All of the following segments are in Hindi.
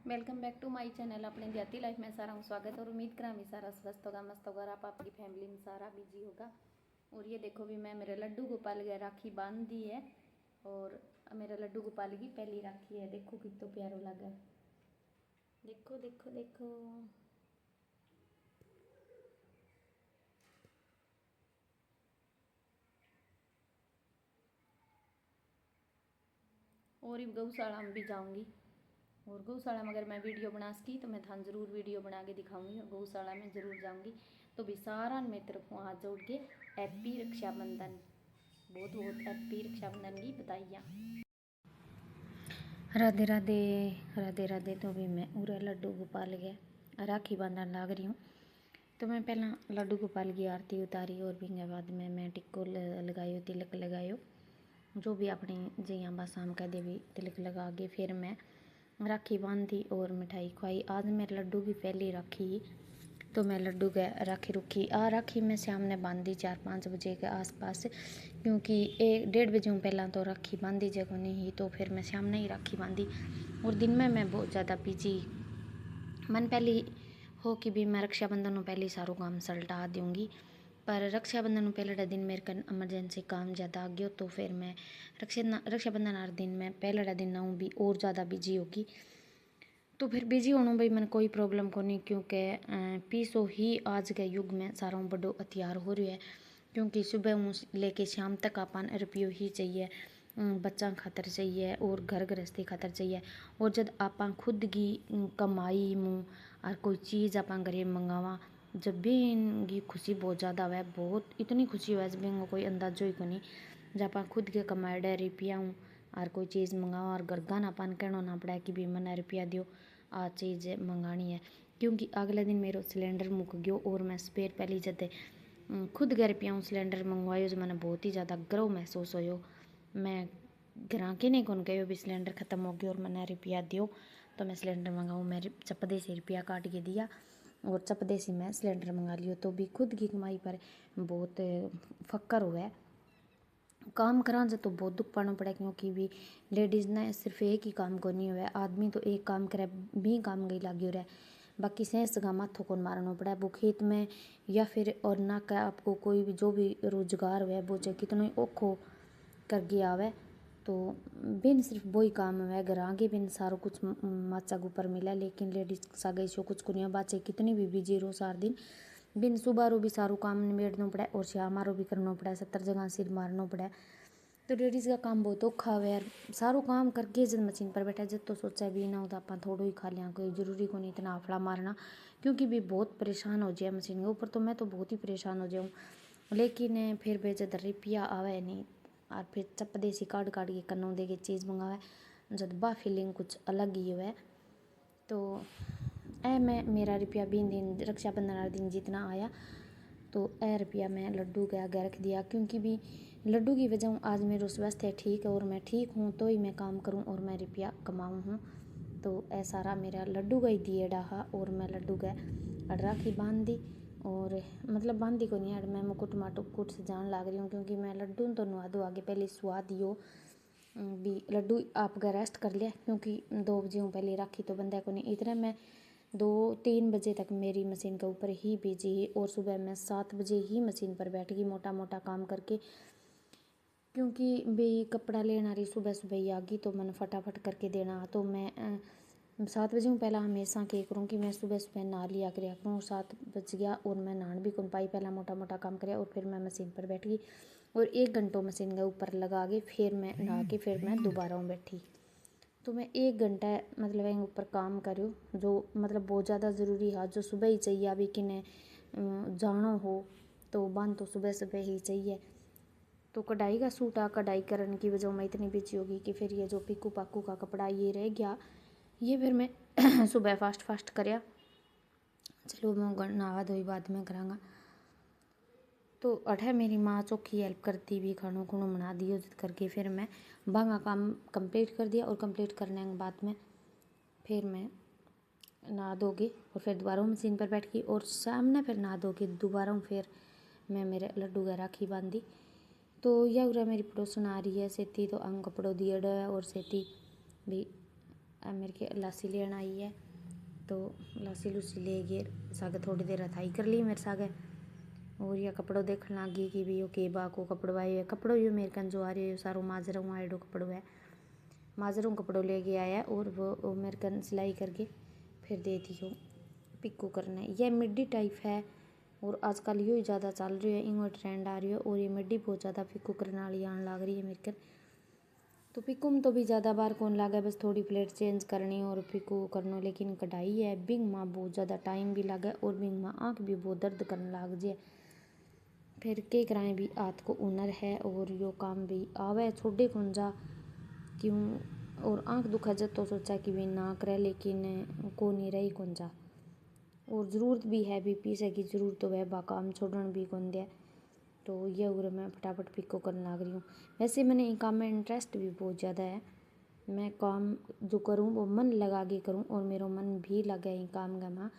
Welcome back to my channel. अपने देहाती लाइफ में सारा हूँ स्वागत और उम्मीद करा भी सारा स्वस्थ होगा, मस्त होगा, आप आपकी फैमिली में सारा बिजी होगा। और ये देखो भी मैं मेरे लड्डू गोपाल की राखी बांध दी है और मेरा लड्डू गोपाल की पहली राखी है। देखो कितना प्यारो लगा, देखो देखो देखो। और गौशाला में भी जाऊँगी और गौशाला में अगर मैं वीडियो बना सकी तो मैं थान ज़रूर वीडियो बना के दिखाऊंगी और गौशाला में ज़रूर जाऊंगी। तो भी सारा मेरी तरफ हाथ जोड़ के हैप्पी रक्षाबंधन, बहुत बहुत हैप्पी रक्षाबंधन की बधाइयाँ। राधे राधे राधे राधे। तो भी मैं पूरा लड्डू गोपाल के राखी बांधन लाग रही हूँ। तो मैं पहला लड्डू गोपाल की आरती उतारी और भी बाद में मैं टिक्को लगायो, तिलक लगायो, जो भी अपनी जैया बासाम कह देवी तिलक लगा के फिर मैं राखी बांधी और मिठाई खुआई। आज मेरे लड्डू की पहली राखी, तो मैं लड्डू के राखी रुखी राखी में शाम ने बांधी 4-5 बजे के आसपास, क्योंकि 1-1:30 बजे हूँ पहला तो राखी बांधी जगह नहीं, तो फिर मैं शाम ने ही राखी बांधी। और दिन में मैं बहुत ज़्यादा बिजी मन पहले हो कि भी मैं रक्षाबंधन में पहले सारों काम सलटा दूँगी, पर रक्षाबंधन में पहले दिन मेरे कन एमरजेंसी काम ज़्यादा आ गया, तो फिर मैं रक्षाबंधन हर दिन में पहले दिन ना भी और ज़्यादा बिजी होगी। तो फिर बिजी होना भाई मैंने कोई प्रॉब्लम को नहीं, क्योंकि पीसो ही आज के युग में सारा बड़ो हथियार हो रही है, क्योंकि सुबह लेके शाम तक अपन रुपये ही चाहिए, बच्चा खातर चाहिए और घर गृहस्थी खातर चाहिए। और जब आप खुद की कमाई मुँह और कोई चीज़ आप घरे मंगावा, जब भी इनकी खुशी बहुत ज़्यादा हुआ, बहुत इतनी खुशी हुआ जब इनको कोई अंदाजो ही को नहीं। जब आप खुद के कमाए रुपया हूँ और कोई चीज़ मंगावा और गरगान अपन कहना ना पड़ा कि भी मैंने रुपया दियो आ चीज़ मंगानी है, क्योंकि अगले दिन मेरा सिलेंडर मुक गयो और मैं स्पेयर पहली जद खुद घर पे सिलेंडर मंगवायो, जो मैंने बहुत ही ज़्यादा गर्व महसूस हो। मैं ग्राहक नहीं कौन कहो भी सिलेंडर ख़त्म हो गया और मैंने रुपया दियो तो मैं सिलेंडर मंगाऊँ। मैं चपदे से रुपया काट के दिया और चपदे से मैं सिलेंडर मंगा लियो। तो भी खुद की कमाई पर बहुत फक्र हुआ है। काम करा जब तो बहुत दुख पाना पड़ा, क्योंकि भी लेडीज़ ने सिर्फ एक ही काम को नहीं हुआ, आदमी तो एक काम करे भी काम गई लागी हो रहा है, बाकी सेंस का माथों को मारना पड़ा है वो खेत में या फिर और ना का आपको कोई भी जो भी रोजगार हुआ वो चाहे कितना ही औखो कर गया आवे, तो बिन सिर्फ वही काम है घर आगे बिन सारो कुछ माचा के ऊपर मिला। लेकिन लेडीज सा गई सो कुछ को नहीं, बाचे कितनी भी बिजी रहो सार दिन बिन सुबह रो भी सारू काम निबेड़ना पड़ा और शाम रो भी करना पड़ा, 70 जगह सिर मारना पड़ा। तो लेडीज़ का काम बहुत औखा है यार, सारो काम करके जब मशीन पर बैठा जब तो सोचा भी ना होता अपन थोड़ा ही खा लिया, कोई ज़रूरी को नहीं इतना आफड़ा मारना, क्योंकि भी बहुत परेशान हो जाए मशीन के ऊपर। तो मैं तो बहुत ही परेशान हो जाऊँ, लेकिन फिर भी जब रुपया आवे नहीं और फिर चपदे सी काट काट के कन्नों दे के चीज़ मंगावे, जब बा फीलिंग कुछ अलग ही हुआ। तो मैं मेरा रुपया भी दिन रक्षाबंधन वाले दिन जितना आया, तो रुपया मैं लड्डू के आगे रख दिया, क्योंकि भी लड्डू की वजह आज मेरा स्वास्थ्य है ठीक है और मैं ठीक हूँ तो ही मैं काम करूँ और मैं रुपया कमाऊँ हूँ। तो ऐसा रहा मेरा लड्डू का ही दिए रहा और मैं लड्डू का राखी बांध दी। और मतलब बांधी को नहीं यार, मैं मुकुट माटुकुट से जान लाग रही हूँ, क्योंकि मैं लड्डू तो नुआ दो आगे पहले सुहा दियो भी लड्डू आप रेस्ट कर लिया, क्योंकि 2 बजे हूँ पहले राखी तो बंदा को नहीं इतना। मैं 2-3 बजे तक मेरी मशीन के ऊपर ही बिजी ही और सुबह मैं 7 बजे ही मशीन पर बैठ गई मोटा मोटा काम करके, क्योंकि भी कपड़ा लेना रही सुबह सुबह ही आ गई तो मैंने फटाफट करके देना। तो मैं 7 बजे हूँ पहला हमेशा क्या करूँ कि मैं सुबह सुबह नहा लिया करूँ, 7 बज गया और मैं नहान भी कौन पाई, पहला मोटा मोटा काम कराया और फिर मैं मशीन पर बैठ गई और 1 घंटों मशीन के ऊपर लगा के फिर मैं नहा के फिर मैं दोबारा बैठी। तो मैं 1 घंटा मतलब इन ऊपर काम करूँ, जो मतलब बहुत ज़्यादा ज़रूरी है, जो सुबह ही चाहिए अभी कि ने जाना हो तो बंद तो सुबह सुबह ही चाहिए। तो कढ़ाई का सूट आ कढ़ाई करने की वजह मैं इतनी बिजी होगी कि फिर ये जो पिकू पाकू का कपड़ा ये रह गया, ये फिर मैं सुबह फास्ट फास्ट कराया। चलो मैं नहा धोई बाद में कराँगा। तो अठे मेरी माँ चौखी हेल्प करती भी खानों खुणों बना दियो करके फिर मैं भांगा काम कंप्लीट कर दिया और कंप्लीट करने के बाद में फिर मैं नहा धो के और फिर दोबारा मशीन पर बैठ गई और सामने फिर नहा धो के दोबारा फिर मैं मेरे लड्डू का राखी बांधी। तो यह उरा मेरी पड़ोसन आ रही है सेती, तो अंग कपड़ों दिए है और सेती भी मेरे के लासी लेना आई है, तो लासी लूसी ले गए सागे थोड़ी देर थाई कर ली मेरे सागे। और यह कपड़ों देखने लगी कि भी यो के बा को कपड़ो आए कपड़ो यो मेरे कन जो आ रही है सारो माजरों आएडो कपड़ो है, माजरों कपड़ों लेके आया और वो मेरे कन सिलाई करके फिर दे दियो पिक्कू करने। यह मिड्डी टाइप है और आजकल यो ही ज़्यादा चल रही है, इंगो ट्रेंड आ रही है और ये मिड्डी बहुत ज़्यादा पिक्कू करने वाली आने लग रही है मेरे कन। तो पिक्कू में तो भी ज़्यादा बार कौन लागे, बस थोड़ी प्लेट चेंज करनी और पिक्कू करना। लेकिन कढ़ाई है बिंग माँ बहुत ज़्यादा टाइम भी लगे और बिंग माँ आँख भी बहुत दर्द करने लग जाए। फिर के कराएं भी हाथ को हुनर है और यो काम भी आवे छोड़े कौन जा क्यों। और आँख दुखा जब तो सोचा कि भी ना करे, लेकिन को नहीं रही कौन जा। और ज़रूरत भी है भी पीसे की ज़रूरत तो वह बा काम छोड़न भी कौन दे। तो ये उर मैं फटाफट पिक्को करने लग रही हूँ। वैसे मैंने इन काम में इंटरेस्ट भी बहुत ज़्यादा है, मैं काम जो करूँ वो मन लगा के करूँ और मेरा मन भी लगे इन काम का माँ।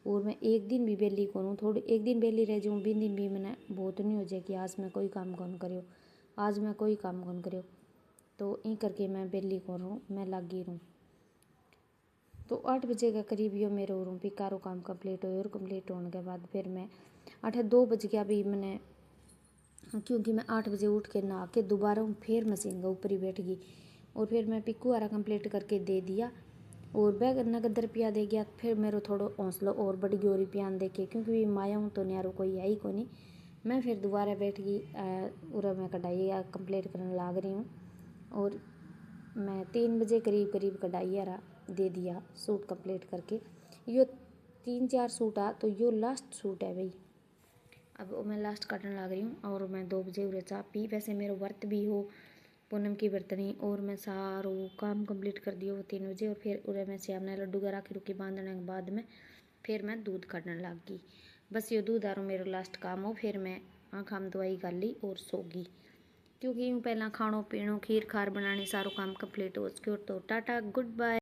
और मैं एक दिन भी बेली करूँ, थोड़ी एक दिन बेली रह जाऊँ, 20 दिन भी मैंने बहुत नहीं हो जाए कि आज मैं कोई काम कौन करियो, आज मैं कोई काम कौन करियो। तो ई करके मैं बेली करूँ, मैं लगी रहूँ। तो 8 बजे के करीब यो मेरे रूम पिकारो काम कंप्लीट हो और कंप्लीट होने के बाद फिर मैं 8-2 बज गया भी मैंने, क्योंकि मैं 8 बजे उठ के नहा के दोबारा फिर मशीन के ऊपर ही बैठ गई और फिर मैं पिक्कू वाला कंप्लीट करके दे दिया और बैग नगद रुपया दे गया। फिर मेरे थोड़ा हौसला और बढ़ गया रुपया दे के, क्योंकि माया हूँ तो न्यारो कोई है ही को नहीं। मैं फिर दोबारा बैठ गई और मैं कढ़ाई कंप्लीट करने लग रही हूँ और मैं 3 बजे करीब कढ़ाई यारा दे दिया सूट कंप्लीट करके। यो 3-4 सूट आ तो यो लास्ट सूट है भाई, अब मैं लास्ट काटने लग रही हूँ। और मैं 2 बजे उरे चाह पी, वैसे मेरा व्रत भी हो पूनम की बर्तनी और मैं सारो काम कंप्लीट कर दियो वो 3 बजे। और फिर उरे मैं श्याम ने लड्डू का राखी रुकी बांधने के बाद में फिर मैं दूध काटने लग गई। बस ये दूध आरो मेरा लास्ट काम हो, फिर मैं आँख दवाई कर ली और सो गई, क्योंकि यूँ पहला खाणो पीणो खीर खार बनानी सारो काम कंप्लीट हो सको। तो टाटा गुड बाय।